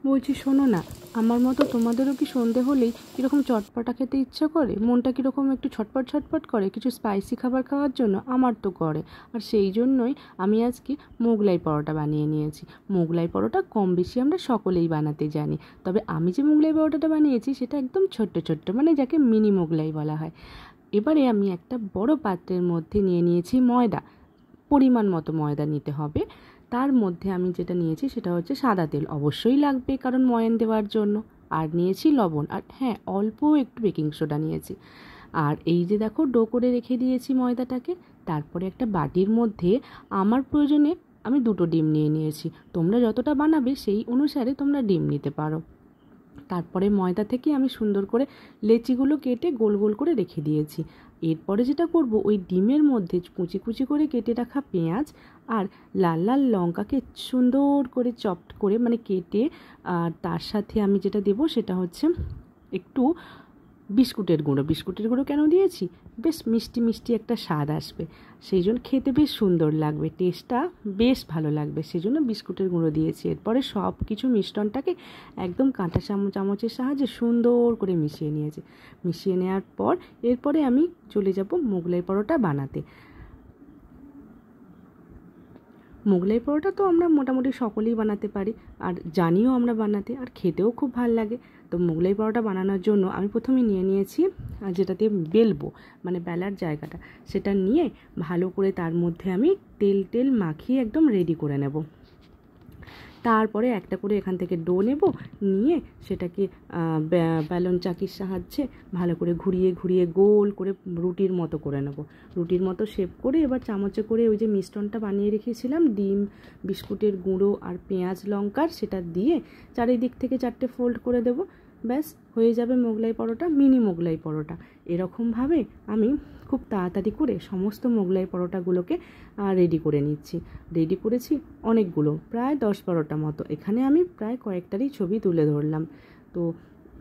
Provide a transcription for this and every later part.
বলছি শোনো না, আমার মতো তোমাদেরও কি সন্ধে হলেই কীরকম চটপটা খেতে ইচ্ছে করে? মনটা কীরকম একটু ছটপট ছটপট করে কিছু স্পাইসি খাবার খাওয়ার জন্য? আমার তো করে। আর সেই জন্যই আমি আজকে মোগলাই পরোটা বানিয়ে নিয়েছি। মোগলাই পরোটা কম বেশি আমরা সকলেই বানাতে জানি, তবে আমি যে মোগলাই পরোটাটা বানিয়েছি সেটা একদম ছোট্ট ছোট্ট, মানে যাকে মিনি মোগলাই বলা হয়। এবারে আমি একটা বড় পাত্রের মধ্যে নিয়ে নিয়েছি ময়দা। পরিমাণ মতো ময়দা নিতে হবে। তার মধ্যে আমি যেটা নিয়েছি সেটা হচ্ছে সাদা তেল, অবশ্যই লাগবে কারণ ময়ান দেওয়ার জন্য। আর নিয়েছি লবণ, আর হ্যাঁ, অল্প একটু বেকিং সোডা নিয়েছি। আর এই যে দেখো, ডো করে রেখে দিয়েছি ময়দাটাকে। তারপরে একটা বাটির মধ্যে আমার প্রয়োজনে আমি 2টো ডিম নিয়ে নিয়েছি। তোমরা যতটা বানাবে সেই অনুসারে তোমরা ডিম নিতে পারো। তারপরে ময়দা থেকে আমি সুন্দর করে লেচিগুলো কেটে গোল গোল করে রেখে দিয়েছি। এরপরে যেটা করব, ওই ডিমের মধ্যে কুচি কুচি করে কেটে রাখা পেঁয়াজ আর লাল লাল লঙ্কাকে সুন্দর করে চপড করে, মানে কেটে, আর তার সাথে আমি যেটা দেব সেটা হচ্ছে একটু বিস্কুটের গুঁড়ো। বিস্কুটের গুঁড়ো কেন দিয়েছি? বেশ মিষ্টি মিষ্টি একটা স্বাদ আসবে, সেই জন্য খেতে বেশ সুন্দর লাগবে, টেস্টটা বেশ ভালো লাগবে, সেই জন্য বিস্কুটের গুঁড়ো দিয়েছি। এরপরে সব কিছু মিশ্রণটাকে একদম কাঁটা চামচের সাহায্যে সুন্দর করে মিশিয়ে নিয়েছি। মিশিয়ে নেওয়ার পর এরপরে আমি চলে যাব মোগলাই পরোটা বানাতে। মোগলাই পরোটা তো আমরা মোটামুটি সকলেই বানাতে পারি, আর জানিও আমরা বানাতে, আর খেতেও খুব ভালো লাগে। তো মোগলাই পরোটা বানানোর জন্য আমি প্রথমে নিয়ে নিয়েছি যেটাতে বেলবো, মানে বেলার জায়গাটা, সেটা নিয়ে ভালো করে তার মধ্যে আমি তেল মাখিয়ে একদম রেডি করে নেব। তারপরে একটা করে এখান থেকে ডো নেব, নিয়ে সেটাকে বেলন চাকির সাহায্যে ভালো করে ঘুরিয়ে ঘুরিয়ে গোল করে রুটির মতো করে নেব। রুটির মতো শেপ করে এবার চামচে করে ওই যে মিশ্রণটা বানিয়ে রেখেছিলাম ডিম, বিস্কুটের গুঁড়ো আর পেঁয়াজ লঙ্কার, সেটা দিয়ে চারিদিক থেকে 4টে ফোল্ড করে দেব। ব্যাস হয়ে যাবে মোগলাই পরোটা, মিনি মোগলাই পরোটা। এরকমভাবে আমি খুব তাড়াতাড়ি করে সমস্ত মোগলাই পরোটাগুলোকে রেডি করে নিচ্ছি। রেডি করেছি অনেকগুলো, প্রায় 10-12টা মতো। এখানে আমি প্রায় কয়েকটারই ছবি তুলে ধরলাম। তো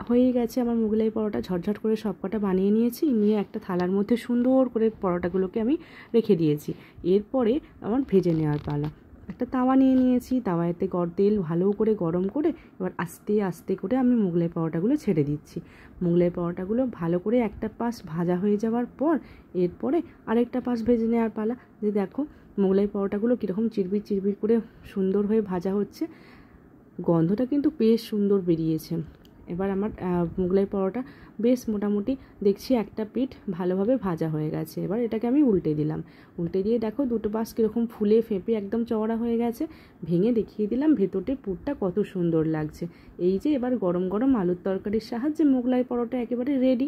হয়ে গেছে আমার মোগলাই পরোটা, ঝটঝট করে সব কটা বানিয়ে নিয়েছি। নিয়ে একটা থালার মধ্যে সুন্দর করে পরোটাগুলোকে আমি রেখে দিয়েছি। এরপরে আমার ভেজে নেওয়ার পালা। একটা তাওয়া নিয়ে নিয়েছি, তাওয়াতে তেল ভালো করে গরম করে এবার আস্তে আস্তে করে আমি মোগলাই পরোটাগুলো ছেড়ে দিচ্ছি। মোগলাই পরোটাগুলো ভালো করে একটা পাশ ভাজা হয়ে যাওয়ার পর এরপরে আরেকটা পাশ ভেজে নেওয়ার পালা। যে দেখো মোগলাই পরোটাগুলো কীরকম চিরবির চিরবির করে সুন্দর হয়ে ভাজা হচ্ছে, গন্ধটা কিন্তু বেশ সুন্দর বেরিয়েছে। এবার আমার মোগলাই পরোটা বেশ মোটামুটি দেখছি একটা পিঠ ভালোভাবে ভাজা হয়ে গেছে। এবার এটাকে আমি উল্টে দিলাম। উল্টে দিয়ে দেখো 2টো পাশ কীরকম ফুলে ফেঁপে একদম চওড়া হয়ে গেছে। ভেঙে দেখিয়ে দিলাম ভেতরটা পুরটা কত সুন্দর লাগছে। এই যে এবার গরম গরম আলুর তরকারির সাহায্যে মোগলাই পরোটা একেবারে রেডি।